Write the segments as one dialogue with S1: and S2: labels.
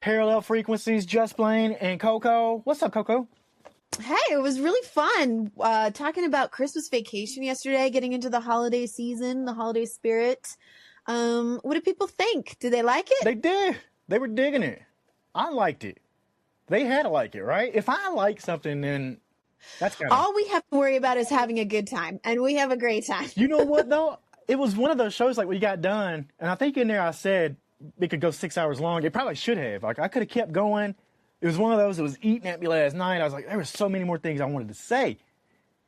S1: Parallel Frequencies, Just Blane and Coco. What's up, Coco?
S2: Hey, it was really fun talking about Christmas vacation yesterday, getting into the holiday season, the holiday spirit. What did people think? Did they like it?
S1: They did. They were digging it. I liked it. They had to like it, right? If I like something, then that's kind of...
S2: All we have to worry about is having a good time, and we have a great time.
S1: You know what, though? It was one of those shows like we got done, and I think in there I said it could go 6 hours long. It probably should have. Like, I could have kept going. It was one of those that was eating at me last night. I was like, there were so many more things I wanted to say.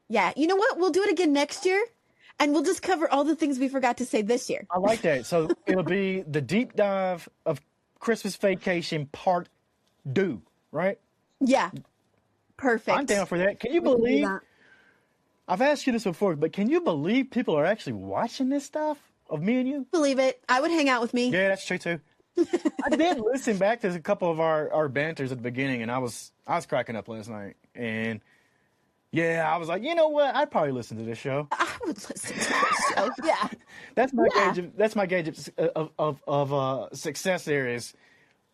S2: Yeah, you know what? We'll do it again next year, and we'll just cover all the things we forgot to say this year.
S1: I like that. So it'll be the deep dive of Christmas Vacation Part 2, right?
S2: Yeah, perfect.
S1: I'm down for that. Can you believe... I've asked you this before, but can you believe people are actually watching this stuff of me and you?
S2: Believe it. I would hang out with me.
S1: Yeah, that's true, too. I did listen back to a couple of our banters at the beginning, and I was cracking up last night. And yeah, I was like, you know what? I'd probably listen to this show.
S2: I would listen to this show. Yeah,
S1: that's my gauge of success. There is,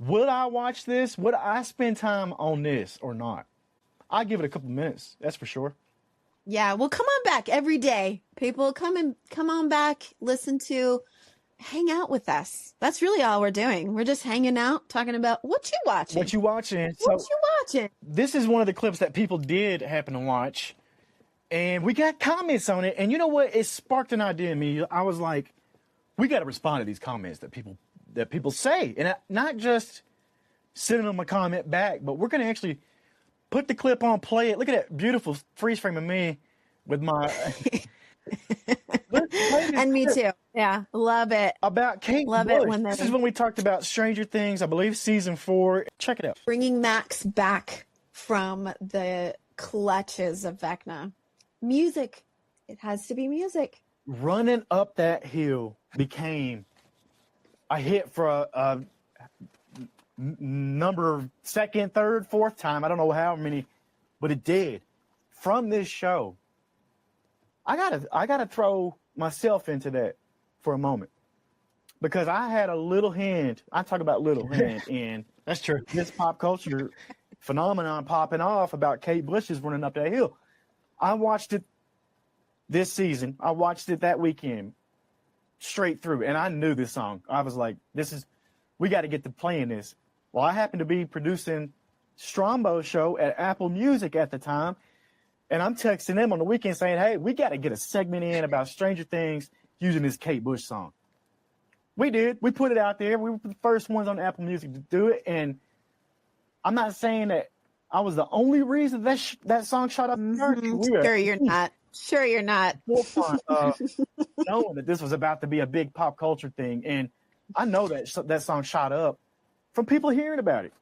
S1: would I watch this? Would I spend time on this or not? I'd give it a couple minutes. That's for sure.
S2: Yeah, well, come on back every day, people. Come on back. Listen to. Hang out with us. That's really all we're doing. We're just hanging out, talking about what you watching.
S1: What you watching.
S2: What you watching.
S1: This is one of the clips that people did happen to watch. And we got comments on it. And you know what? It sparked an idea in me. I was like, we got to respond to these comments that people say. And not just sending them a comment back, but we're going to actually put the clip on, play it. Look at that beautiful freeze frame of me with my...
S2: And me too. Yeah, love it.
S1: About Kate
S2: Love
S1: Bush.
S2: it when
S1: this is when we talked about Stranger Things, I believe season 4. Check it out.
S2: Bringing Max back from the clutches of Vecna. Music. It has to be music.
S1: Running up that hill became a hit for a number of second, third, fourth time. I don't know how many, but it did. From this show. I gotta throw myself into that for a moment, because I had a little hand. I talk about little hand in that's true. This pop culture phenomenon popping off about Kate Bush's running up that hill. I watched it this season. I watched it that weekend straight through, and I knew this song. I was like, we got to get to playing this. Well, I happened to be producing Strombo's show at Apple Music at the time. And I'm texting them on the weekend saying, hey, we got to get a segment in about Stranger Things using this Kate Bush song. We did. We put it out there. We were the first ones on Apple Music to do it. And I'm not saying that I was the only reason that song shot up.
S2: Sure you're not. Sure you're not.
S1: Forefront of knowing that this was about to be a big pop culture thing. And I know that song shot up from people hearing about it.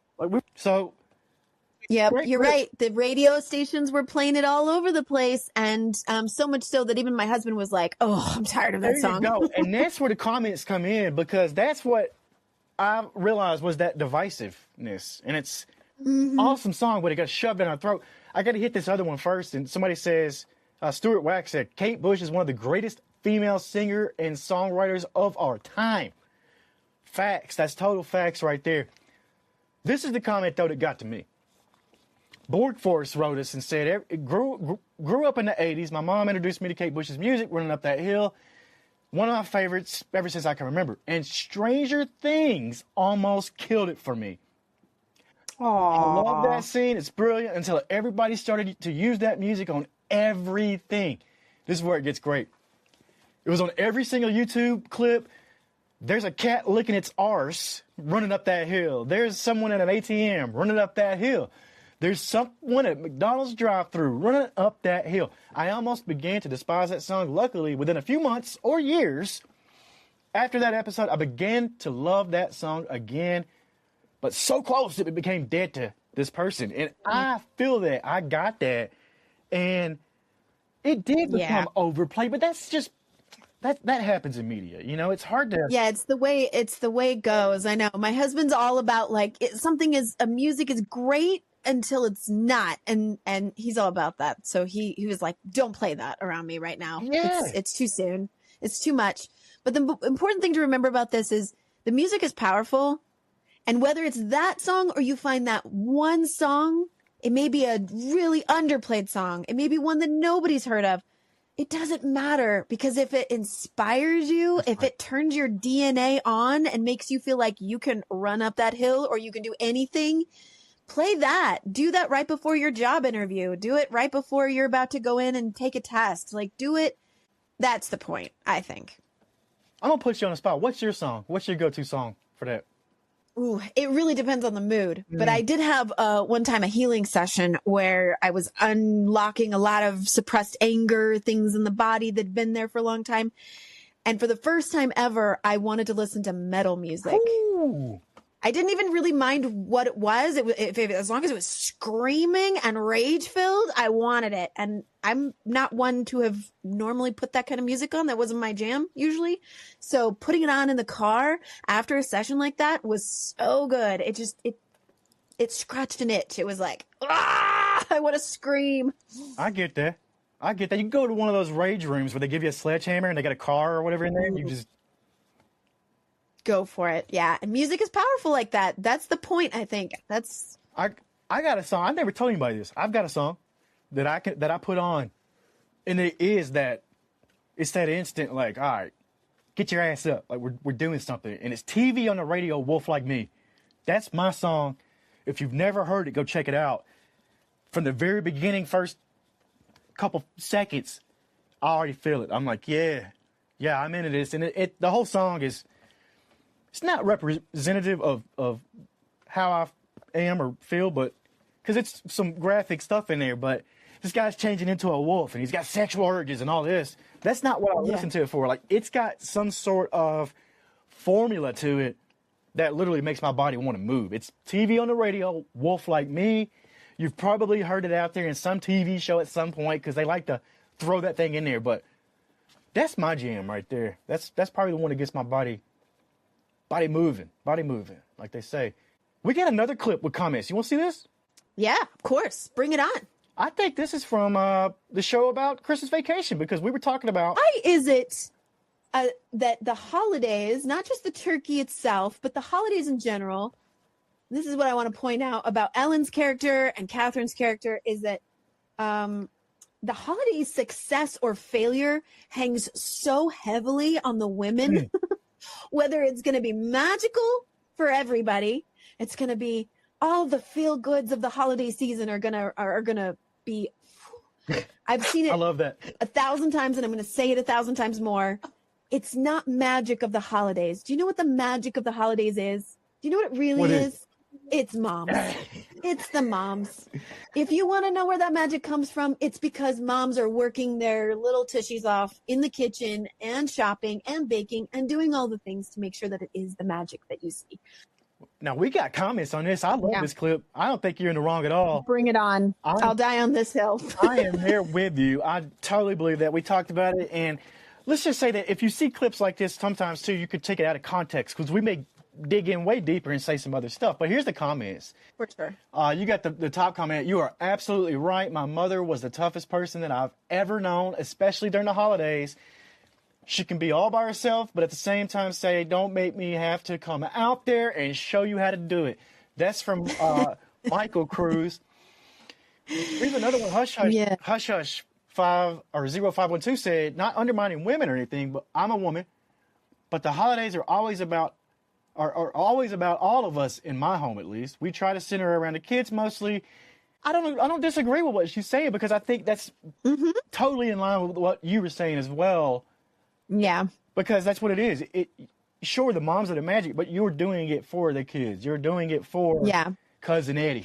S2: Yep, you're right. The radio stations were playing it all over the place, and so much so that even my husband was like, "Oh, I'm tired of that song."
S1: There you go. And that's where the comments come in, because that's what I realized was that divisiveness. And it's an awesome song, but it got shoved in our throat. I got to hit this other one first. And somebody says, Stuart Wax said, Kate Bush is one of the greatest female singer and songwriters of our time. Facts. That's total facts right there. This is the comment, though, that got to me. Borgforce wrote us and said, grew up in the 80s. My mom introduced me to Kate Bush's music, Running Up That Hill. One of my favorites ever since I can remember. And Stranger Things almost killed it for me.
S2: Aww.
S1: I love that scene. It's brilliant until everybody started to use that music on everything. This is where it gets great. It was on every single YouTube clip. There's a cat licking its arse running up that hill. There's someone at an ATM running up that hill. There's someone at McDonald's drive-thru running up that hill. I almost began to despise that song. Luckily, within a few months or years after that episode, I began to love that song again. But so close that it became dead to this person. And I feel that. I got that. And it did become overplayed. But that's just... That happens in media, you know. It's hard to.
S2: Yeah, it's the way it goes. I know. My husband's all about music is great until it's not, and he's all about that. So he was like, "Don't play that around me right now.
S1: Yeah.
S2: It's too soon. It's too much." But the important thing to remember about this is the music is powerful, And whether it's that song or you find that one song, it may be a really underplayed song. It may be one that nobody's heard of. It doesn't matter, because if it inspires you, if it turns your DNA on and makes you feel like you can run up that hill or you can do anything, play that. Do that right before your job interview. Do it right before you're about to go in and take a test. Like, do it. That's the point, I think.
S1: I'm going to put you on the spot. What's your song? What's your go-to song for that?
S2: Ooh, it really depends on the mood. But I did have one time a healing session where I was unlocking a lot of suppressed anger, things in the body that'd been there for a long time. And for the first time ever, I wanted to listen to metal music.
S1: Ooh.
S2: I didn't even really mind what it was. As long as it was screaming and rage filled, I wanted it. And I'm not one to have normally put that kind of music on. That wasn't my jam usually. So putting it on in the car after a session like that was so good. It scratched an itch. It was like, I want to scream.
S1: I get that. You can go to one of those rage rooms where they give you a sledgehammer and they got a car or whatever in there. And you just
S2: go for it. Yeah. And music is powerful like that. That's the point, I think.
S1: I got a song. I've never told anybody this. I've got a song that I put on, and it's that instant, like, all right, get your ass up. Like, we're doing something. And it's TV on the radio, Wolf Like Me. That's my song. If you've never heard it, go check it out. From the very beginning, first couple seconds, I already feel it. I'm like, yeah, I'm into this. And the whole song it's not representative of how I am or feel, but because it's some graphic stuff in there, but this guy's changing into a wolf and he's got sexual urges and all this. That's not what I listen to it for. Like, it's got some sort of formula to it that literally makes my body want to move. It's TV on the radio, Wolf Like Me. You've probably heard it out there in some TV show at some point because they like to throw that thing in there, but that's my jam right there. That's probably the one that gets my body moving, like they say. We got another clip with comments. You want to see this?
S2: Yeah, of course. Bring it on.
S1: I think this is from the show about Christmas Vacation, because we were talking about...
S2: Why is it that the holidays, not just the turkey itself, but the holidays in general, this is what I want to point out about Ellen's character and Catherine's character, is that the holiday success or failure hangs so heavily on the women. Whether it's going to be magical for everybody, it's going to be all the feel goods of the holiday season are gonna be. I've seen it.
S1: I love that
S2: 1,000 times, and I'm going to say it 1,000 times more. It's not magic of the holidays. Do you know what the magic of the holidays is? Do you know what it really is? It's moms. It's the moms. If you want to know where that magic comes from, it's because moms are working their little tushies off in the kitchen and shopping and baking and doing all the things to make sure that it is the magic that you see.
S1: Now, we got comments on this. I love this clip. I don't think you're in the wrong at all.
S2: Bring it on. I'll die on this hill.
S1: I am there with you. I totally believe that. We talked about it. And let's just say that if you see clips like this, sometimes, too, you could take it out of context, because we may dig in way deeper and say some other stuff. But here's the comments.
S2: For sure.
S1: You got the top comment. You are absolutely right. My mother was the toughest person that I've ever known, especially during the holidays. She can be all by herself, but at the same time say, don't make me have to come out there and show you how to do it. That's from Michael Cruz. Here's another one. Hush Hush.
S2: Yeah.
S1: Hush Hush 0512 said, not undermining women or anything, but I'm a woman. But the holidays are always about all of us, in my home at least. We try to center around the kids mostly. I don't disagree with what she's saying, because I think that's totally in line with what you were saying as well.
S2: Yeah.
S1: Because that's what it is. Sure, the moms are the magic, but you're doing it for the kids. You're doing it for Cousin Eddie.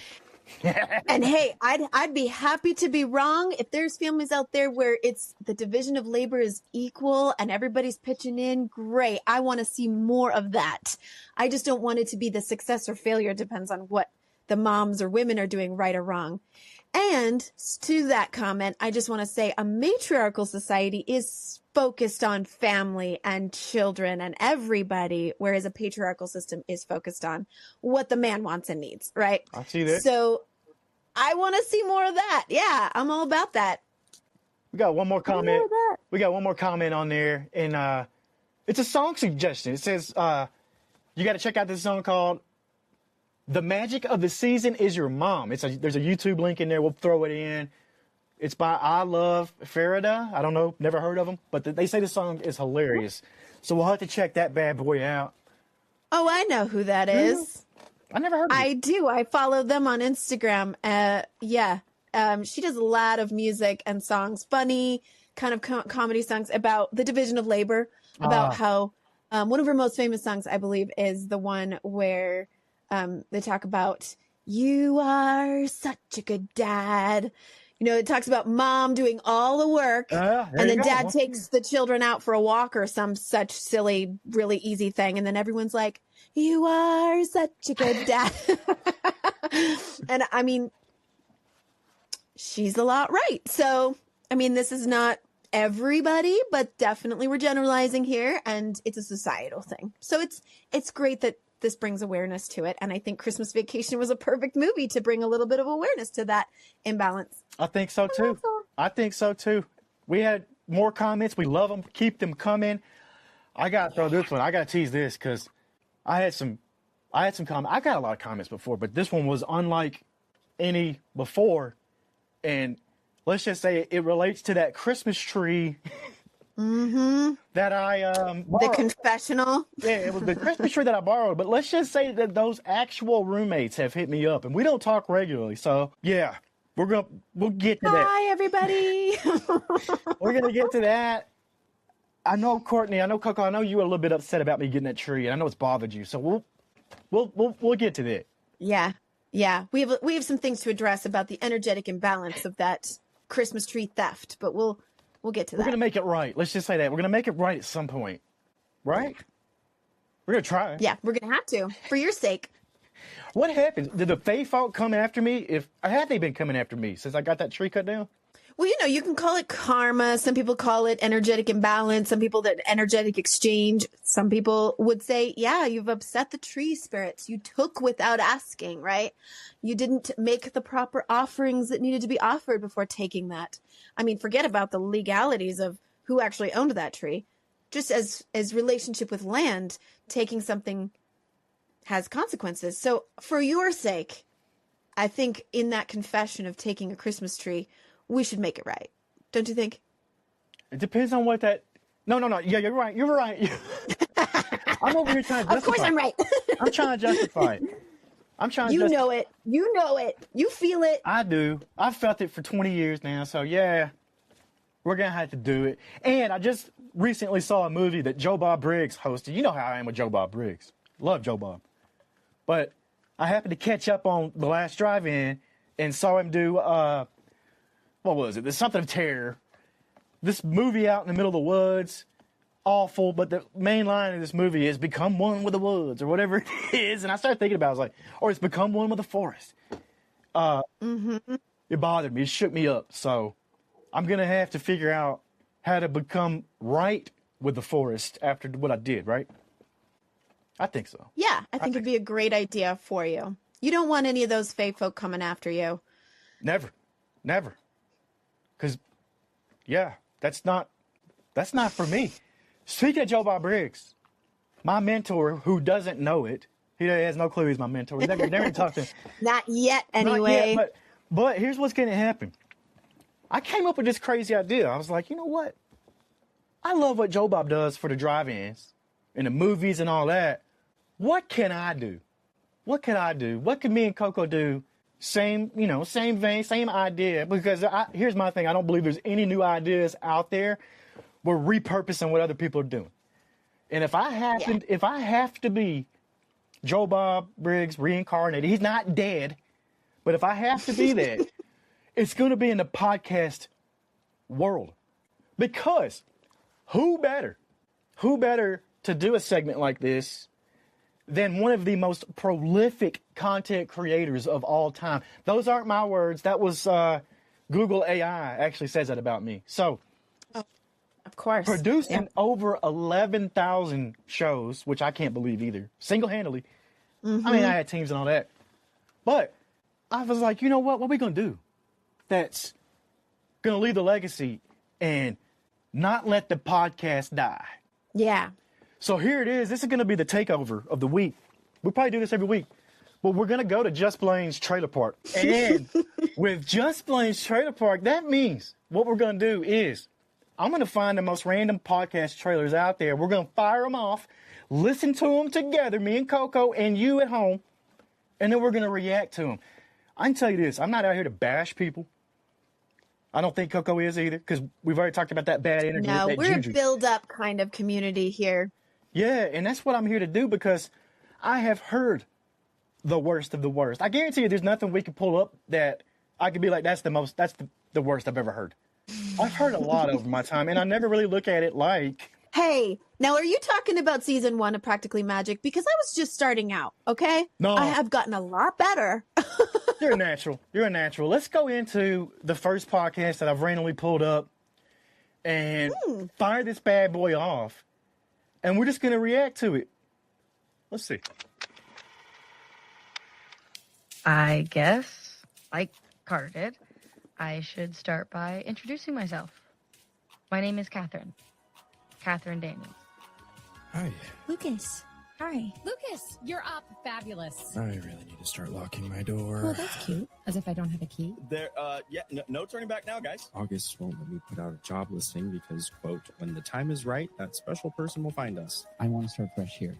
S2: And hey, I'd be happy to be wrong. If there's families out there where it's the division of labor is equal and everybody's pitching in, great. I want to see more of that. I just don't want it to be the success or failure. It depends on what the moms or women are doing, right or wrong. And to that comment, I just want to say a matriarchal society is focused on family and children and everybody, whereas a patriarchal system is focused on what the man wants and needs, right?
S1: I see that.
S2: So I want to see more of that. Yeah, I'm all about that.
S1: We got one more comment. We got one more comment on there, and it's a song suggestion. It says, you got to check out this song called The Magic of the Season is Your Mom. There's a YouTube link in there. We'll throw it in. It's by I Love Farida. I don't know. Never heard of them. But they say the song is hilarious. So we'll have to check that bad boy out.
S2: Oh, I know who that is.
S1: I never heard of it.
S2: I do. I follow them on Instagram. Yeah. She does a lot of music and songs, funny kind of comedy songs about the division of labor, about how one of her most famous songs, I believe, is the one where they talk about, you are such a good dad. You know, it talks about mom doing all the work and then dad takes the children out for a walk or some such silly, really easy thing. And then everyone's like, you are such a good dad. And I mean, she's a lot right. So, I mean, this is not everybody, but definitely we're generalizing here, and it's a societal thing. So it's great that this brings awareness to it. And I think Christmas Vacation was a perfect movie to bring a little bit of awareness to that imbalance.
S1: I think so too. I think so too. We had more comments. We love them. Keep them coming. I got to throw this one. I got to tease this because I had some comments. I got a lot of comments before, but this one was unlike any before. And let's just say it relates to that Christmas tree that I borrowed.
S2: The confessional.
S1: Yeah, it was the Christmas tree that I borrowed. But let's just say that those actual roommates have hit me up, and we don't talk regularly. So yeah, we'll get to that.
S2: Hi, everybody.
S1: We're gonna get to that. I know Courtney. I know Coco. I know you were a little bit upset about me getting that tree, and I know it's bothered you. So we'll get to that.
S2: Yeah. Yeah, we have some things to address about the energetic imbalance of that Christmas tree theft, but we'll get to that.
S1: We're gonna make it right. Let's just say that we're gonna make it right at some point, right? We're gonna try.
S2: Yeah, we're gonna have to for your sake.
S1: What happened? Did the Fae folk come after me? Had they been coming after me since I got that tree cut down?
S2: Well, you know, you can call it karma. Some people call it energetic imbalance. Some people that energetic exchange. Some people would say, yeah, you've upset the tree spirits. You took without asking, right? You didn't make the proper offerings that needed to be offered before taking that. I mean, forget about the legalities of who actually owned that tree. Just as relationship with land, taking something has consequences. So for your sake, I think in that confession of taking a Christmas tree, we should make it right. Don't you think?
S1: It depends on what that... No. Yeah, you're right. You're right. I'm over here trying to justify.
S2: Of course I'm right.
S1: I'm trying to justify it.
S2: You know it. You know it. You feel it.
S1: I do. I've felt it for 20 years now. So, yeah, we're going to have to do it. And I just recently saw a movie that Joe Bob Briggs hosted. You know how I am with Joe Bob Briggs. Love Joe Bob. But I happened to catch up on the last drive-in and saw him do... what was it? There's something of terror. This movie out in the middle of the woods, awful, but the main line of this movie is become one with the woods or whatever it is. And I started thinking about it, I was like, or it's become one with the forest. It bothered me. It shook me up. So I'm going to have to figure out how to become right with the forest after what I did, right? I think so.
S2: Yeah, I think it'd be a great idea for you. You don't want any of those Fae folk coming after you.
S1: Never. Because, yeah, that's not for me. Speaking of Joe Bob Briggs, my mentor, who doesn't know it, he has no clue he's my mentor. He never talked to him.
S2: Not yet, anyway.
S1: Not yet, but here's what's going to happen. I came up with this crazy idea. I was like, you know what? I love what Joe Bob does for the drive-ins and the movies and all that. What can I do? What can me and Coco do? Same vein, same idea. Because here's my thing. I don't believe there's any new ideas out there. We're repurposing what other people are doing. And if I have to be Joe Bob Briggs reincarnated, he's not dead, but if I have to be that, it's going to be in the podcast world. Because who better to do a segment like this than one of the most prolific content creators of all time? Those aren't my words. That was Google AI actually says that about me. So,
S2: of course,
S1: producing over 11,000 shows, which I can't believe either, single-handedly. Mm-hmm. I mean, I had teams and all that. But I was like, you know what? What are we going to do that's going to leave the legacy and not let the podcast die?
S2: Yeah.
S1: So here it is. This is going to be the takeover of the week. We'll probably do this every week. Well, we're going to go to Just Blane's trailer park. And with Just Blane's trailer park, that means what we're going to do is I'm going to find the most random podcast trailers out there. We're going to fire them off, listen to them together, me and Coco and you at home, and then we're going to react to them. I can tell you this. I'm not out here to bash people. I don't think Coco is either, because we've already talked about that bad energy.
S2: No,
S1: that
S2: we're
S1: juju.
S2: a build-up kind of community here.
S1: Yeah, and that's what I'm here to do, because I have heard the worst of the worst. I guarantee you there's nothing we can pull up that I could be like, that's the worst I've ever heard. I've heard a lot over my time, and I never really look at it like...
S2: Hey, now are you talking about season 1 of Practically Magic? Because I was just starting out, okay?
S1: No.
S2: I have gotten a lot better.
S1: You're a natural. You're a natural. Let's go into the first podcast that I've randomly pulled up and fire this bad boy off, and we're just going to react to it. Let's see.
S3: I guess, like Carter did, I should start by introducing myself. My name is Catherine. Catherine Daniels.
S4: Hi.
S5: Lucas. Hi.
S6: Lucas, you're up. Fabulous.
S4: I really need to start locking my door.
S5: Oh, that's cute.
S6: As if I don't have a key.
S7: There, no turning back now, guys.
S4: August won't let me put out a job listing because, quote, when the time is right, that special person will find us.
S8: I want to start fresh here.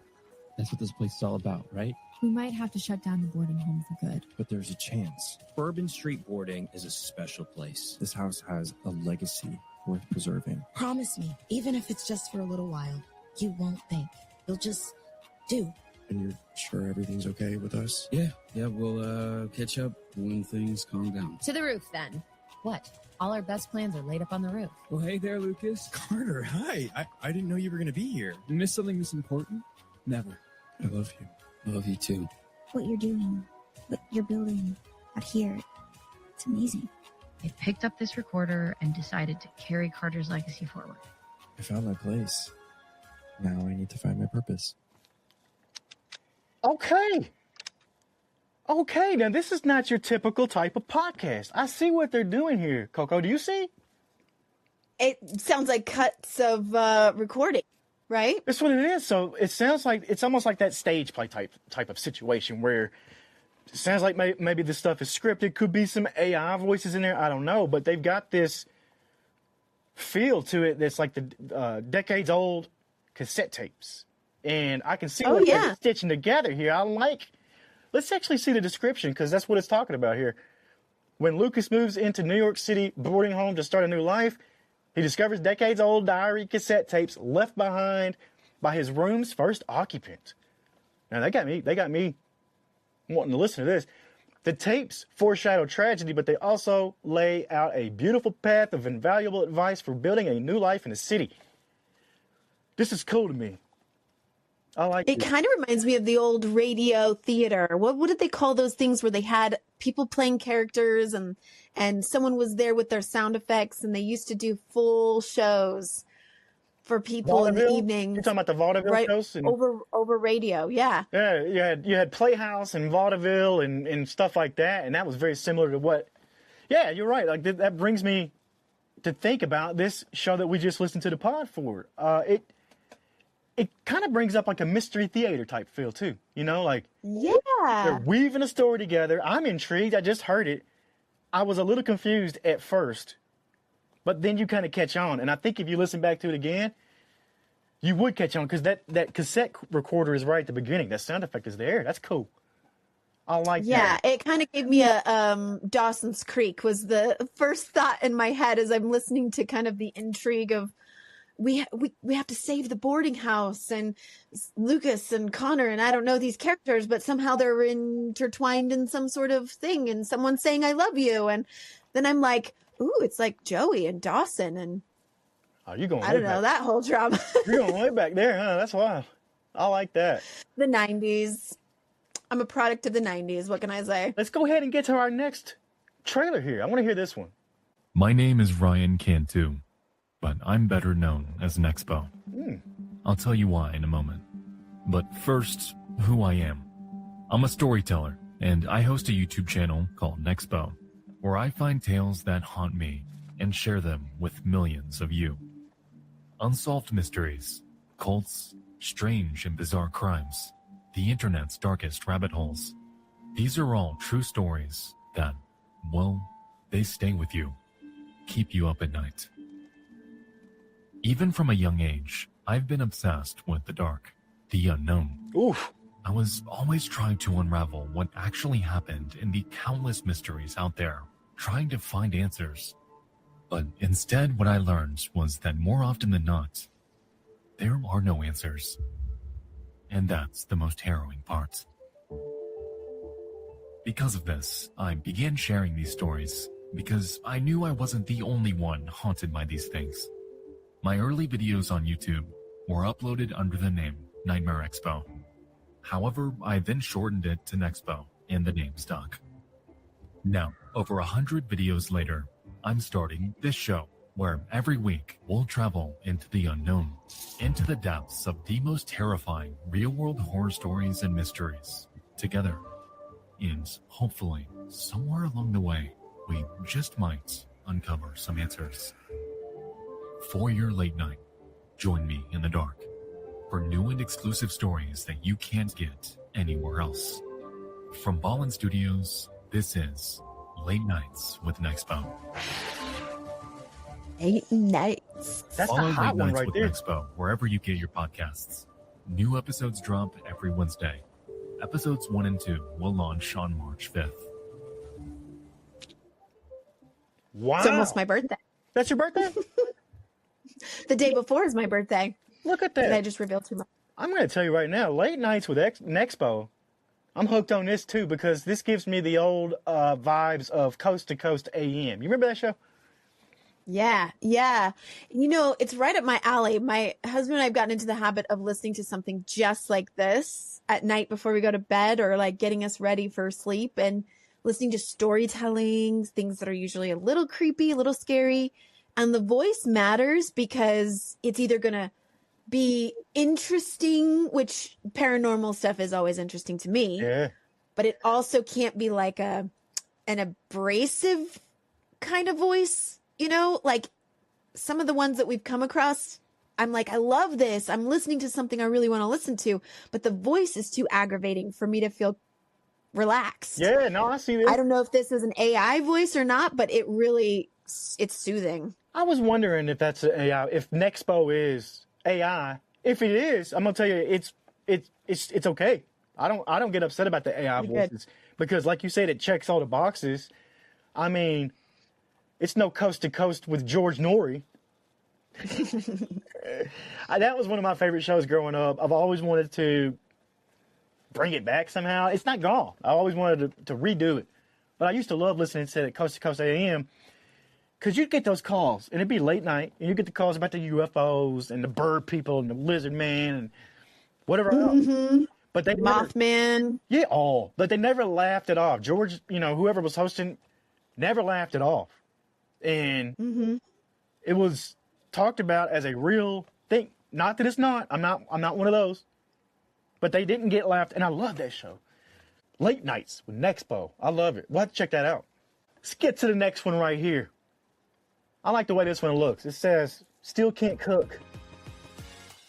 S8: That's what this place is all about, right?
S5: We might have to shut down the boarding home for good.
S4: But there's a chance.
S9: Bourbon Street Boarding is a special place.
S4: This house has a legacy worth preserving.
S5: Promise me, even if it's just for a little while, you won't think. You'll just do.
S4: And you're sure everything's okay with us?
S9: Yeah, we'll catch up when things calm down.
S6: To the roof, then. What? All our best plans are laid up on the roof.
S8: Well, hey there, Lucas.
S4: Carter, hi. I didn't know you were going to be here.
S8: You miss something this important? Never.
S4: I love you.
S9: Love you too.
S5: What you're doing, what you're building out here, it's amazing.
S3: I picked up this recorder and decided to carry Carter's legacy forward.
S4: I found my place. Now I need to find my purpose.
S1: Okay. Okay, now this is not your typical type of podcast. I see what they're doing here. Coco, do you see?
S2: It sounds like cuts of recording, right?
S1: That's what it is. So it sounds like it's almost like that stage play type of situation where it sounds like maybe this stuff is scripted. Could be some AI voices in there. I don't know, but they've got this feel to it that's like the decades old cassette tapes, and I can see what they're stitching together here. Let's actually see the description, because that's what it's talking about here. When Lucas moves into New York City boarding home to start a new life, he discovers decades-old diary cassette tapes left behind by his room's first occupant. Now, they got me wanting to listen to this. The tapes foreshadow tragedy, but they also lay out a beautiful path of invaluable advice for building a new life in the city. This is cool to me. I like it.
S2: It kind of reminds me of the old radio theater. What did they call those things where they had people playing characters and someone was there with their sound effects, and they used to do full shows for people in the evening.
S1: You're talking about the vaudeville shows?
S2: Over radio, yeah.
S1: Yeah, you had Playhouse and vaudeville and stuff like that, and that was very similar to what... Yeah, you're right. Like that brings me to think about this show that we just listened to the pod for. It kind of brings up like a mystery theater type feel too, you know, like they're weaving a story together. I'm intrigued. I just heard it. I was a little confused at first, but then you kind of catch on. And I think if you listen back to it again, you would catch on, because that cassette recorder is right at the beginning. That sound effect is there. That's cool. I like that.
S2: Yeah, it kind of gave me a Dawson's Creek was the first thought in my head as I'm listening to kind of the intrigue of we have to save the boarding house, and Lucas and Connor, and I don't know these characters, but somehow they're intertwined in some sort of thing, and someone's saying, I love you. And then I'm like, ooh, it's like Joey and Dawson. And
S1: you're going
S2: I don't know, that whole drama.
S1: You're going way back there, huh? That's wild. I like that.
S2: The 90s. I'm a product of the 90s. What can I say?
S1: Let's go ahead and get to our next trailer here. I want to hear this one.
S10: My name is Ryan Cantu, but I'm better known as Nexpo. I'll tell you why in a moment. But first, who I am. I'm a storyteller, and I host a YouTube channel called Nexpo, where I find tales that haunt me and share them with millions of you. Unsolved mysteries, cults, strange and bizarre crimes, the internet's darkest rabbit holes. These are all true stories that, well, they stay with you, keep you up at night. Even from a young age, I've been obsessed with the dark, the unknown.
S1: Oof.
S10: I was always trying to unravel what actually happened in the countless mysteries out there, trying to find answers. But instead, what I learned was that more often than not, there are no answers. And that's the most harrowing part. Because of this, I began sharing these stories because I knew I wasn't the only one haunted by these things. My early videos on YouTube were uploaded under the name Nightmare Expo. However, I then shortened it to Nexpo and the name stuck. Now, over 100 videos later, I'm starting this show where every week we'll travel into the unknown, into the depths of the most terrifying real-world horror stories and mysteries together. And hopefully, somewhere along the way, we just might uncover some answers. For your late night, join me in the dark for new and exclusive stories that you can't get anywhere else. From Ballin Studios, this is Late Nights with Nexpo.
S2: Late Nights.
S1: That's
S10: Follow
S1: the hot
S10: Late
S1: one
S10: Nights
S1: right
S10: with
S1: there.
S10: Nexpo wherever you get your podcasts. New episodes drop every Wednesday. Episodes 1 and 2 will launch on March 5th.
S1: Wow.
S2: It's almost my birthday.
S1: That's your birthday?
S2: The day before is my birthday.
S1: Look at
S2: Did I
S1: that.
S2: just reveal too much?
S1: I'm going to tell you right now, Late Nights with Nexpo, I'm hooked on this too because this gives me the old vibes of Coast to Coast AM. You remember that show?
S2: Yeah, yeah. You know, it's right up my alley. My husband and I have gotten into the habit of listening to something just like this at night before we go to bed, or like getting us ready for sleep, and listening to storytelling, things that are usually a little creepy, a little scary. And the voice matters because it's either going to be interesting, which paranormal stuff is always interesting to me.
S1: Yeah.
S2: But it also can't be like an abrasive kind of voice, you know, like some of the ones that we've come across. I'm like, I love this. I'm listening to something I really want to listen to, but the voice is too aggravating for me to feel relaxed.
S1: Yeah, no, I see this.
S2: I don't know if this is an AI voice or not, but it's soothing.
S1: I was wondering if that's an AI, if Nexpo is AI. If it is, I'm gonna tell you, it's okay. I don't get upset about the AI
S2: Pretty good.
S1: voices because, like you said, it checks all the boxes. I mean, it's no Coast to Coast with George Norrie. That was one of my favorite shows growing up. I've always wanted to bring it back somehow. It's not gone. I always wanted to redo it, but I used to love listening to Coast AM. Because you'd get those calls, and it'd be late night, and you get the calls about the UFOs and the bird people and the lizard man and whatever else. But they
S2: Mothman.
S1: yeah, all. But they never laughed it off. George, whoever was hosting, never laughed it off. And it was talked about as a real thing. Not that it's not. I'm not one of those. But they didn't get laughed, and I love that show. Late Nights with Nexpo. I love it. We'll have to check that out. Let's get to the next one right here. I like the way this one looks. It says, Still Can't Cook.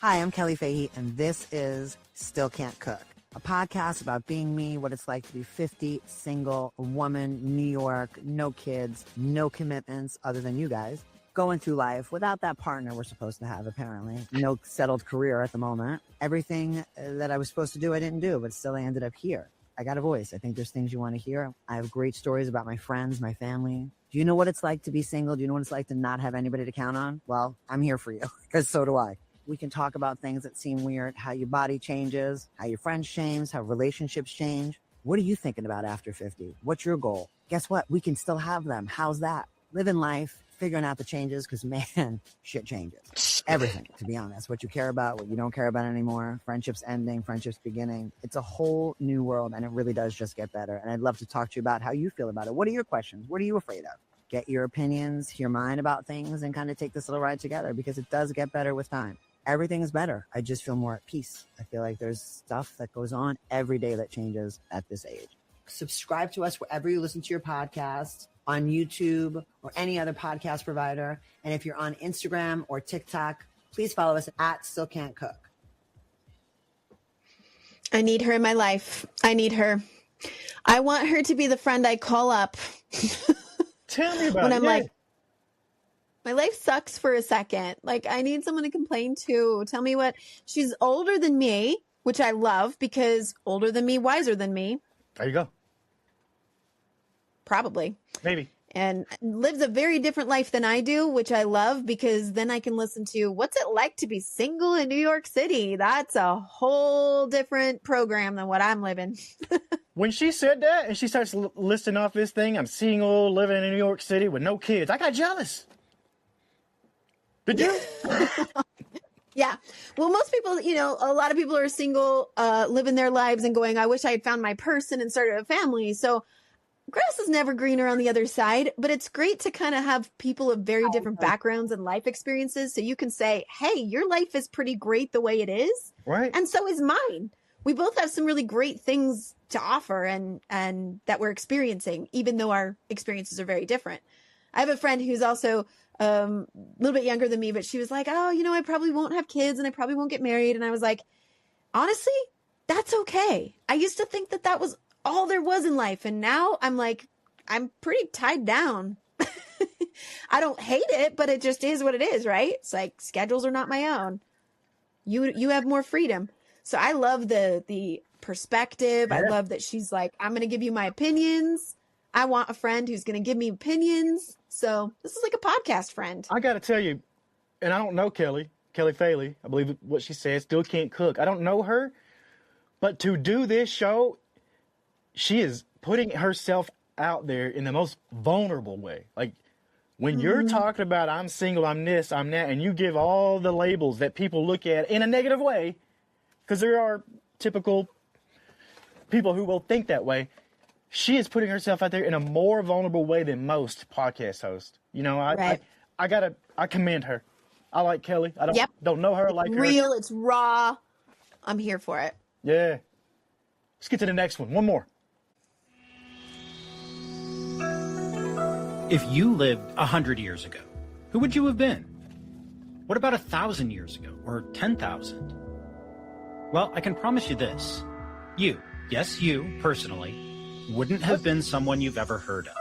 S11: Hi, I'm Kelly Fahey, and this is Still Can't Cook, a podcast about being me, what it's like to be 50, single, a woman, New York, no kids, no commitments other than you guys, going through life without that partner we're supposed to have, apparently. No settled career at the moment. Everything that I was supposed to do, I didn't do, but still I ended up here. I got a voice. I think there's things you want to hear. I have great stories about my friends, my family. Do you know what it's like to be single? Do you know what it's like to not have anybody to count on? Well, I'm here for you, because so do I. We can talk about things that seem weird, how your body changes, how your friends change, how relationships change. What are you thinking about after 50? What's your goal? Guess what? We can still have them. How's that? Living life, figuring out the changes, because man, shit changes. Everything, to be honest. What you care about, what you don't care about anymore. Friendships ending, friendships beginning. It's a whole new world, and it really does just get better. And I'd love to talk to you about how you feel about it. What are your questions? What are you afraid of? Get your opinions, hear mine about things, and kind of take this little ride together, because it does get better with time. Everything is better. I just feel more at peace. I feel like there's stuff that goes on every day that changes at this age. Subscribe to us wherever you listen to your podcast, on YouTube or any other podcast provider. And if you're on Instagram or TikTok, please follow us at Still Can't Cook.
S2: I need her in my life. I need her. I want her to be the friend I call up
S1: Tell me about
S2: when
S1: it.
S2: I'm
S1: Yeah.
S2: like, my life sucks for a second. Like, I need someone to complain to. Tell me what. She's older than me, which I love because older than me, wiser than me,
S1: There you go.
S2: probably.
S1: Maybe.
S2: And lives a very different life than I do, which I love because then I can listen to what's it like to be single in New York City. That's a whole different program than what I'm living.
S1: When she said that and she starts listing off this thing, I'm single, living in New York City with no kids, I got jealous. Did you?
S2: Yeah. Well, most people, you know, a lot of people are single, living their lives and going, I wish I had found my person and started a family. So grass is never greener on the other side, but it's great to kind of have people of very different backgrounds and life experiences. So you can say, hey, your life is pretty great the way it is.
S1: Right.
S2: And so is mine. We both have some really great things to offer and that we're experiencing, even though our experiences are very different. I have a friend who's also a little bit younger than me, but she was like, oh, you know, I probably won't have kids and I probably won't get married. And I was like, honestly, that's okay. I used to think that that was all there was in life. And now I'm like, I'm pretty tied down. I don't hate it, but it just is what it is, right? It's like schedules are not my own. You have more freedom. So I love the perspective. I love that she's like, I'm going to give you my opinions. I want a friend who's going to give me opinions. So this is like a podcast friend.
S1: I got to tell you, and I don't know Kelly Faley, I believe what she said, still can't cook. I don't know her, but to do this show, she is putting herself out there in the most vulnerable way. Like when you're talking about I'm single, I'm this, I'm that, and you give all the labels that people look at in a negative way, because there are typical people who will think that way. She is putting herself out there in a more vulnerable way than most podcast hosts. You know, I commend her. I like Kelly. I don't know her. I like her.
S2: Real, it's raw. I'm here for it.
S1: Yeah. Let's get to the next one. One more.
S12: If you lived 100 years ago, who would you have been? What about 1,000 years ago or 10,000? Well, I can promise you this. You, yes, you personally, wouldn't have been someone you've ever heard of.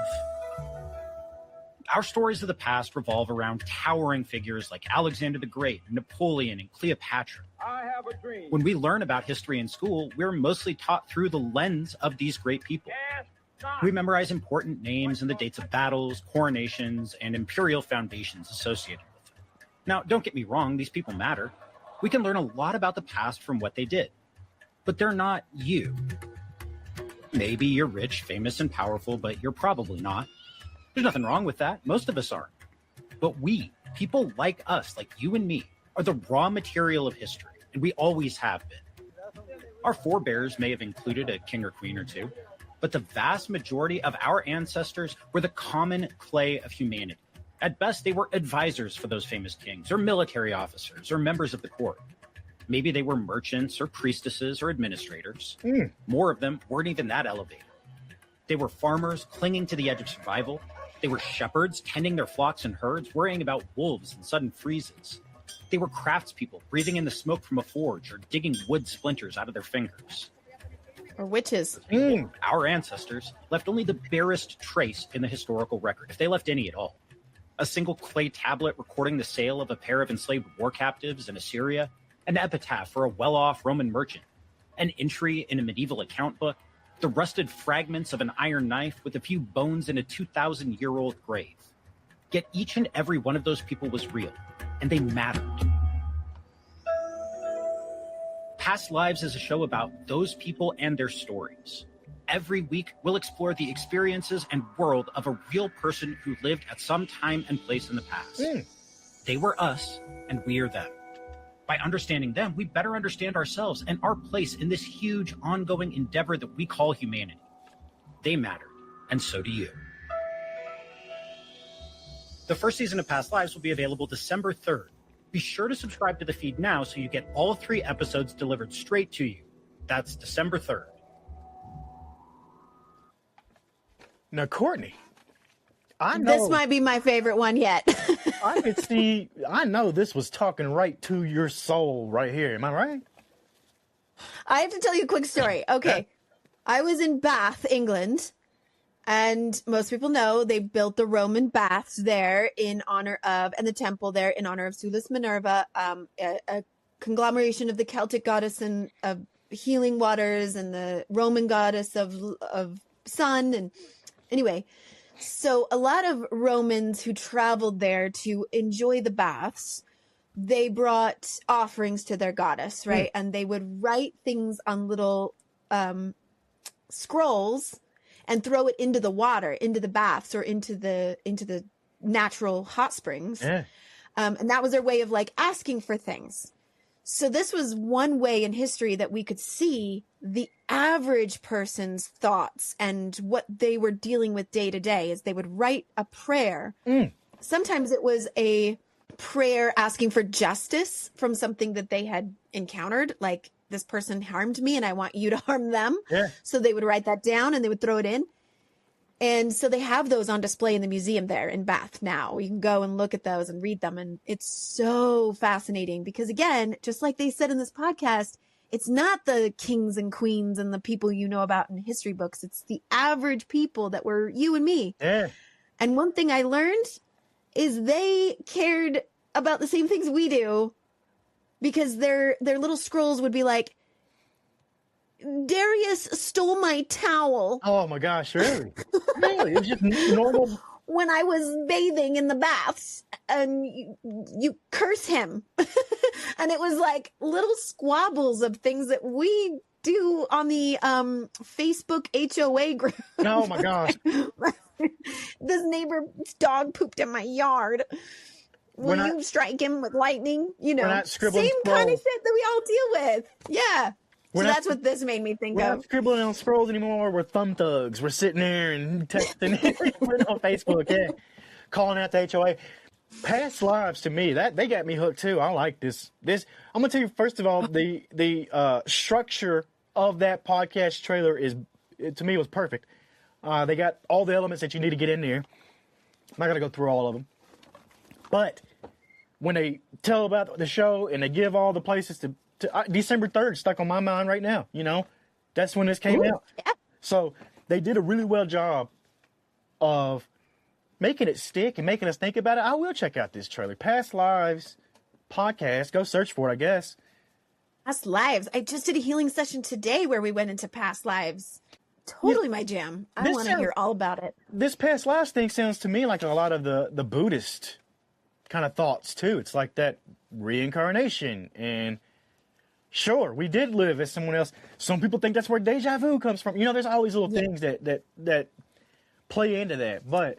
S12: Our stories of the past revolve around towering figures like Alexander the Great, Napoleon, and Cleopatra.
S13: I have a dream.
S12: When we learn about history in school, we're mostly taught through the lens of these great people. We memorize important names and the dates of battles, coronations, and imperial foundations associated with them. Now, don't get me wrong, these people matter. We can learn a lot about the past from what they did. But they're not you. Maybe you're rich, famous, and powerful, but you're probably not. There's nothing wrong with that. Most of us aren't. But we, people like us, like you and me, are the raw material of history, and we always have been. Our forebears may have included a king or queen or two, but the vast majority of our ancestors were the common clay of humanity. At best, they were advisors for those famous kings, or military officers, or members of the court. Maybe they were merchants, or priestesses, or administrators. More of them weren't even that elevated. They were farmers clinging to the edge of survival. They were shepherds tending their flocks and herds, worrying about wolves and sudden freezes. They were craftspeople breathing in the smoke from a forge or digging wood splinters out of their fingers.
S2: Or witches.
S12: Our ancestors left only the barest trace in the historical record, if they left any at all. A single clay tablet recording the sale of a pair of enslaved war captives in Assyria, an epitaph for a well-off Roman merchant, an entry in a medieval account book, the rusted fragments of an iron knife with a few bones in a 2,000-year-old grave. Yet each and every one of those people was real, and they mattered. Past Lives is a show about those people and their stories. Every week, we'll explore the experiences and world of a real person who lived at some time and place in the past. They were us, and we are them. By understanding them, we better understand ourselves and our place in this huge, ongoing endeavor that we call humanity. They matter, and so do you. The first season of Past Lives will be available December 3rd. Be sure to subscribe to the feed now so you get all 3 episodes delivered straight to you. That's December 3rd.
S1: Now, Courtney, I know
S2: This might be my favorite one yet.
S1: I could see. I know this was talking right to your soul right here. Am I right?
S2: I have to tell you a quick story. Okay. I was in Bath, England, and most people know they built the Roman baths there in honor of, and the temple there in honor of Sulis Minerva, a conglomeration of the Celtic goddess and of healing waters and the Roman goddess of sun. And anyway, so a lot of Romans who traveled there to enjoy the baths, they brought offerings to their goddess, right? And they would write things on little scrolls and throw it into the water, into the baths, or into the natural hot springs. And that was their way of like asking for things. So this was one way in history that we could see the average person's thoughts and what they were dealing with day to day, is they would write a prayer. Sometimes it was a prayer asking for justice from something that they had encountered, like, this person harmed me and I want you to harm them. So they would write that down and they would throw it in. And so they have those on display in the museum there in Bath now. You can go and look at those and read them. And it's so fascinating because, again, just like they said in this podcast, it's not the kings and queens and the people you know about in history books. It's the average people that were you and me. And one thing I learned is they cared about the same things we do, because their little scrolls would be like, Darius stole my towel.
S1: Oh my gosh, really? Really? It's just normal.
S2: When I was bathing in the baths, and you curse him. And it was like little squabbles of things that we do on the Facebook HOA group.
S1: Oh my gosh.
S2: This neighbor's dog pooped in my yard. Will you strike him with lightning? You know, same kind of shit that we all deal with. Yeah. So that's what this made me think
S1: we're
S2: of.
S1: We're not scribbling on scrolls anymore. We're thumb thugs. We're sitting there and texting on Facebook, calling out the HOA. Past lives, to me, that they got me hooked too. I like this. I'm gonna tell you, first of all, the structure of that podcast trailer to me was perfect. They got all the elements that you need to get in there. I'm not gonna go through all of them. But when they tell about the show and they give all the places to December 3rd stuck on my mind right now, you know, that's when this came out. Yeah. So they did a really well job of making it stick and making us think about it. I will check out this trailer. Past Lives podcast. Go search for it, I guess.
S2: Past Lives. I just did a healing session today where we went into past lives. Totally my jam. I want to hear all about it.
S1: This past lives thing sounds to me like a lot of the Buddhist kind of thoughts too. It's like that reincarnation, and sure, we did live as someone else. Some people think that's where deja vu comes from. You know, there's always little things that play into that. But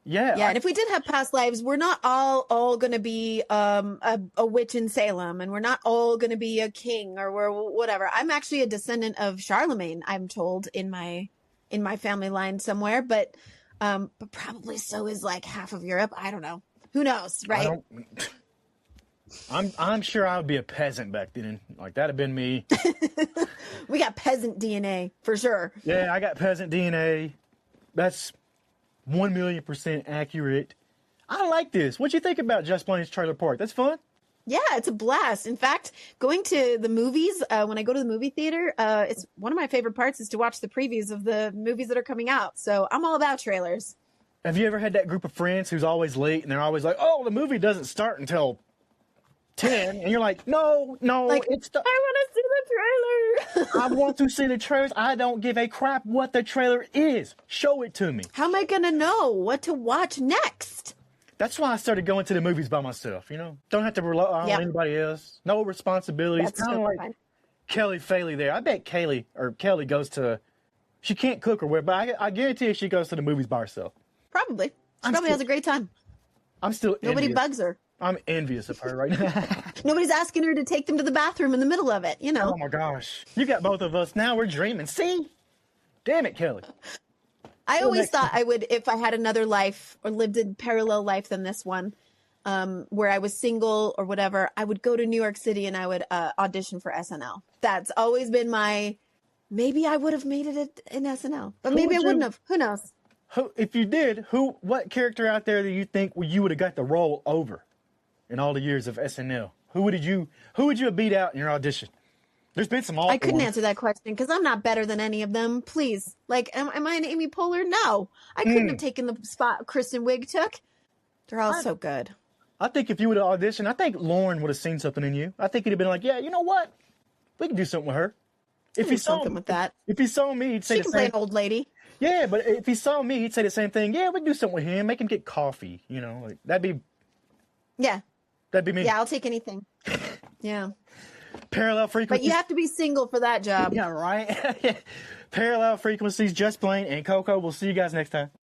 S1: yeah,
S2: and if we did have past lives, we're not all going to be a witch in Salem, and we're not all going to be a king or whatever. I'm actually a descendant of Charlemagne, I'm told, in my family line somewhere, but probably so is like half of Europe. I don't know. Who knows, right?
S1: I'm sure I would be a peasant back then. Like, that'd have been me.
S2: We got peasant DNA for sure.
S1: Yeah, I got peasant DNA. That's 1,000,000% accurate. I like this. What you think about Just Blane's Trailer Park? That's fun.
S2: Yeah, it's a blast. In fact, going to the movies, when I go to the movie theater, it's one of my favorite parts is to watch the previews of the movies that are coming out. So I'm all about trailers.
S1: Have you ever had that group of friends who's always late and they're always like, oh, the movie doesn't start until 10, and you're like, no,
S2: like,
S1: it's
S2: I want to see the trailer.
S1: I want to see the trailers. I don't give a crap what the trailer is. Show it to me.
S2: How am I going to know what to watch next?
S1: That's why I started going to the movies by myself, you know? Don't have to rely on anybody else. No responsibilities.
S2: That's kind of like
S1: Kelly Faley there. I bet Kelly goes to, she can't cook or whatever, but I guarantee you she goes to the movies by herself.
S2: Probably. She probably has a great time.
S1: I'm still
S2: Nobody
S1: envious.
S2: bugs her.
S1: I'm envious of her right now.
S2: Nobody's asking her to take them to the bathroom in the middle of it, you know.
S1: Oh my gosh. You got both of us now. We're dreaming. See? Damn it, Kelly.
S2: I always thought I would, if I had another life or lived a parallel life than this one, where I was single or whatever, I would go to New York City and I would audition for SNL. That's always been maybe I would have made it in SNL, but maybe I wouldn't have. Who knows?
S1: If you did, what character out there do you think you would have got the role over in all the years of SNL? Who would you have beat out in your audition? There's been some awful
S2: I couldn't
S1: ones.
S2: answer that question because I'm not better than any of them. Please. Like, am I an Amy Poehler? No. I couldn't have taken the spot Kristen Wiig took. They're all so good.
S1: I think if you would have auditioned, I think Lauren would have seen something in you. I think he'd have been like, yeah, you know what? We can do something with her. If he saw
S2: something with that.
S1: If he saw me, he'd say
S2: She
S1: the
S2: can play
S1: same.
S2: an old lady.
S1: Yeah, but if he saw me, he'd say the same thing. Yeah, we can do something with him. Make him get coffee. You know, like, that'd be me.
S2: Yeah, I'll take anything. Yeah.
S1: Parallel frequencies.
S2: But you have to be single for that job.
S1: Yeah, right. Parallel frequencies. Just Blane and Coco. We'll see you guys next time.